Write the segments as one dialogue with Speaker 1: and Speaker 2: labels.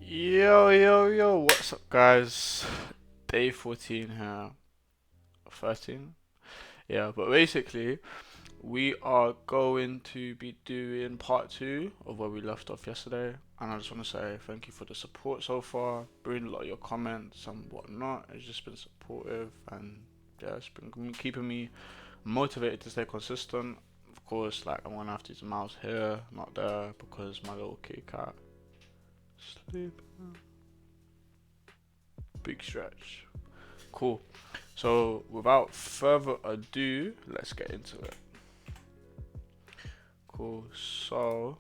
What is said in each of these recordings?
Speaker 1: Yo, what's up, guys? Day 14 here. 13? Yeah, but basically, we are going to be doing part two of where we left off yesterday. And I just want to say thank you for the support so far. Been a lot of your comments and whatnot. It's just been supportive, and yeah, it's been keeping me motivated to stay consistent. Of course, like, I'm gonna have to use the mouse here, not there, because my little kitty cat sleep. Big stretch. Cool. So without further ado, let's get into it. Cool. So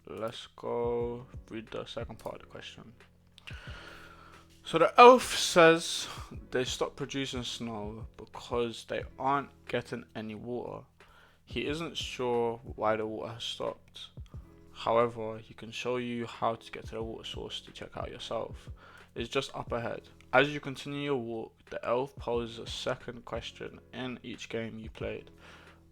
Speaker 1: let's go read the second part of the question. So the elf says they stopped producing snow because they aren't getting any water. He isn't sure why the water has stopped. However, he can show you how to get to the water source to check out yourself. It's just up ahead. As you continue your walk, the elf poses a second question in each game you played.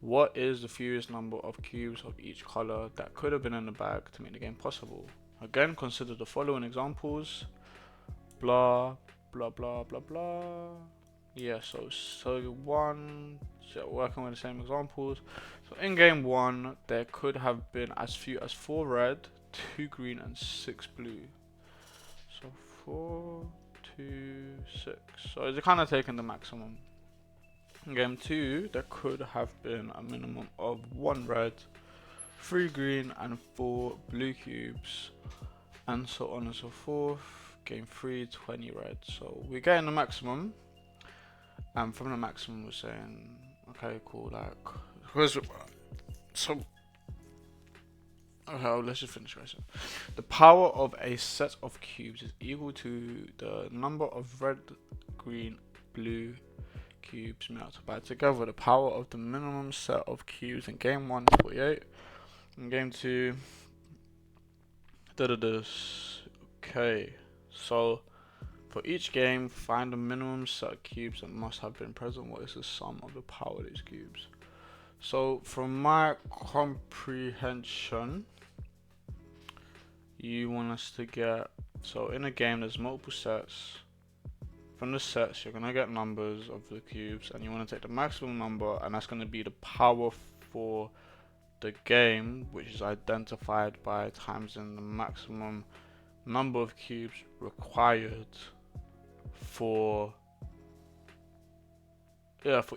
Speaker 1: What is the fewest number of cubes of each color that could have been in the bag to make the game possible? Again, consider the following examples. Blah, blah, blah, blah, blah. Yeah, so one, so working with the same examples. So in game one, there could have been as few as 4 red, 2 green, and 6 blue. So 4, 2, 6. So it's kind of taking the maximum. In game 2, there could have been a minimum of 1 red, 3 green, and 4 blue cubes, and so on and so forth. Game 3, 20 red. So we're getting the maximum, and from the maximum, we're saying, okay, cool, like, because, so, okay, let's just finish, guys. The power of a set of cubes is equal to the number of red, green, blue cubes multiplied together. The power of the minimum set of cubes in game 1 is 48. In game 2, okay, so for each game, find the minimum set of cubes that must have been present. What is the sum of the power of these cubes? So from my comprehension, you want us to get, so in a game there's multiple sets. From the sets, you're going to get numbers of the cubes, and you want to take the maximum number, and that's going to be the power for the game, which is identified by times in the maximum number of cubes required for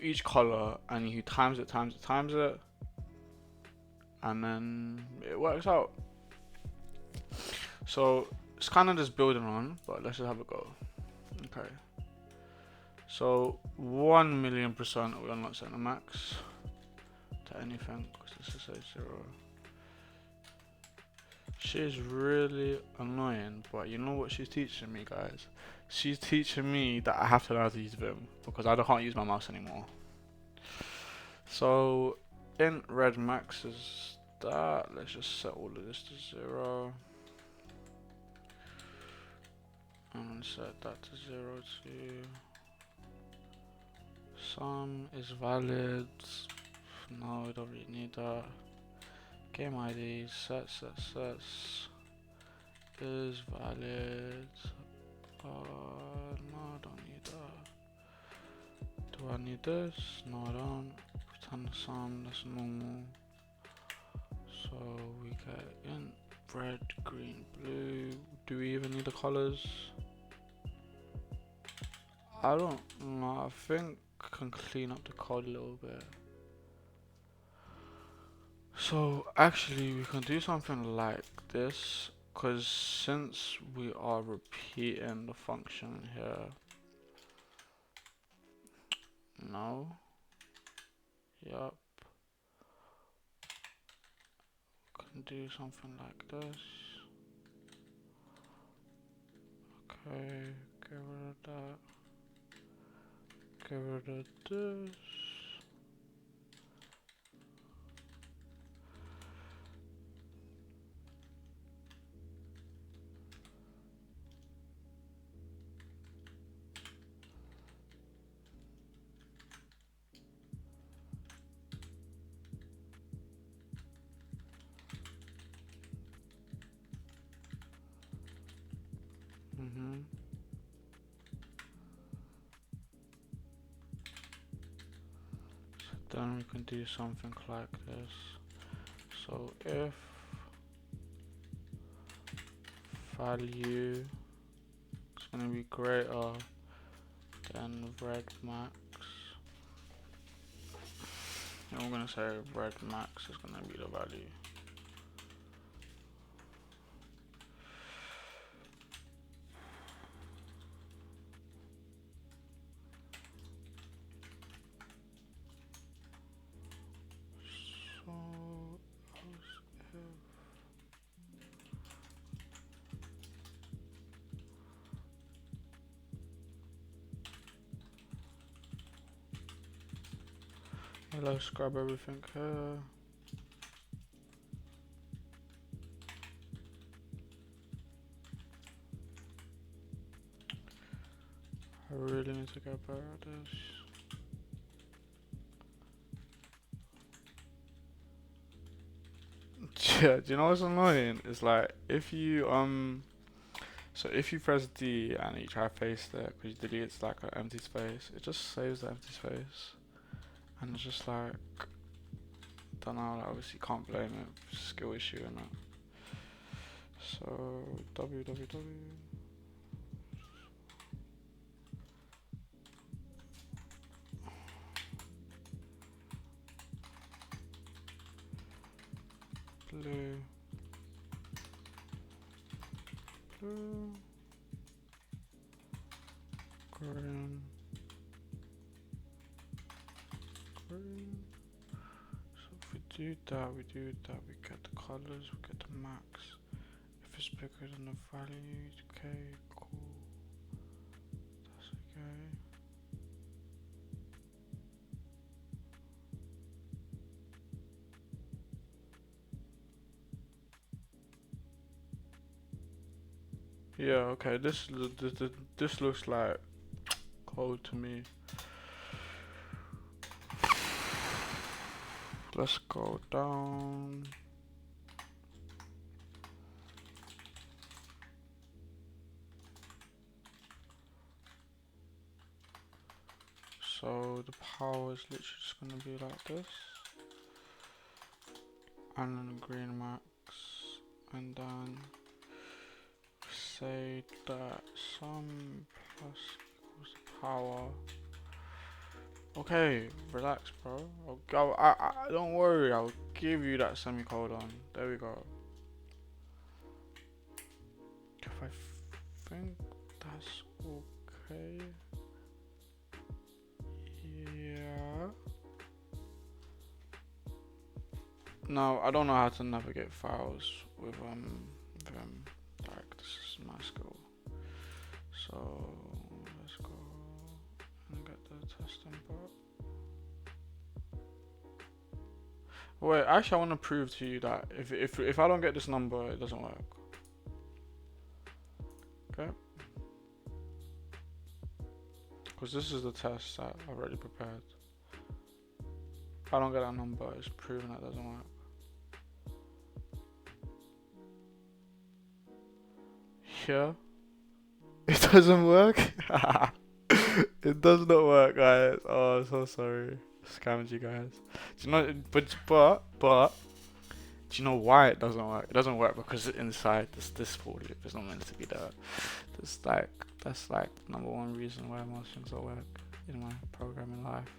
Speaker 1: each color, and you times it, and then it works out. So it's kind of just building on, but let's just have a go. Okay. So 1,000,000% we are not setting a max to anything because this is a 0. She's really annoying, but you know what she's teaching me, guys? She's teaching me that I have to learn how to use Vim because I can't use my mouse anymore. So in red max is that. Let's just set all of this to 0. And set that to 0 too. Sum is valid. No, we don't really need that. Game ID sets is valid. No, I don't need that. Do I need this? No, I don't. Return the sum, that's normal. So we get in red, green, blue. Do we even need the colors? I don't know. I think I can clean up the code a little bit. So actually we can do something like this, because since we are repeating the function here, no, yep, can do something like this. Okay, get rid of that, get rid of this. So then we can do something like this. So if value is going to be greater than red max, and we're going to say red max is going to be the value. Let's grab everything here. I really need to get better at this. Yeah, do you know what's annoying? It's like if you so if you press D and you try to paste there because you delete like an empty space, it just saves the empty space, and it's just like, don't know. Like, obviously can't blame it. It's a skill issue and that. So www. Blue, blue, green, green. So if we do that, we get the colors, we get the max. If it's bigger than the value, okay, cool. That's okay. Yeah, okay. This looks like code to me. Let's go down. So the power is literally just gonna be like this, and then green max, and then say that sum plus equals the power. Okay, relax, bro. I don't worry. I'll give you that semicolon. There we go. If I think that's okay. Yeah. No, I don't know how to navigate files with them. Like, this is my skill. So let's go and get the test input. Wait, actually, I want to prove to you that if I don't get this number, it doesn't work. Okay. Because this is the test that I've already prepared. If I don't get that number, it's proven that doesn't work. Here, it doesn't work. It does not work, guys. Oh, I'm so sorry. Scammed you guys. Do you know? But do you know why it doesn't work? It doesn't work because inside this for loop is not meant to be there. That's like the number one reason why most things don't work in my programming life.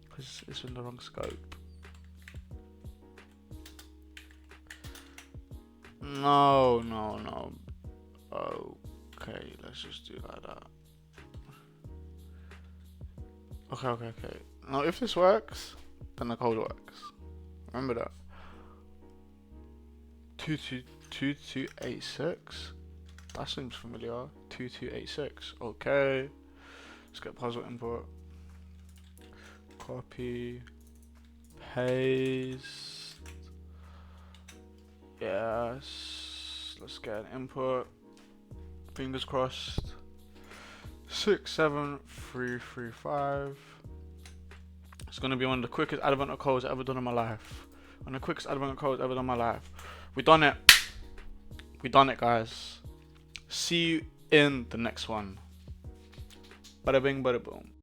Speaker 1: Because it's in the wrong scope. No. Okay, let's just do like that. Okay. Now, if this works, then the code works. Remember that. 2286. That seems familiar. 2286. Okay. Let's get puzzle input. Copy. Paste. Yes. Let's get an input. Fingers crossed. 67335. It's gonna be one of the quickest advent of codes I've ever done in my life. One of the quickest advent of codes I've ever done in my life. We done it. We done it, guys. See you in the next one. Bada bing, bada boom.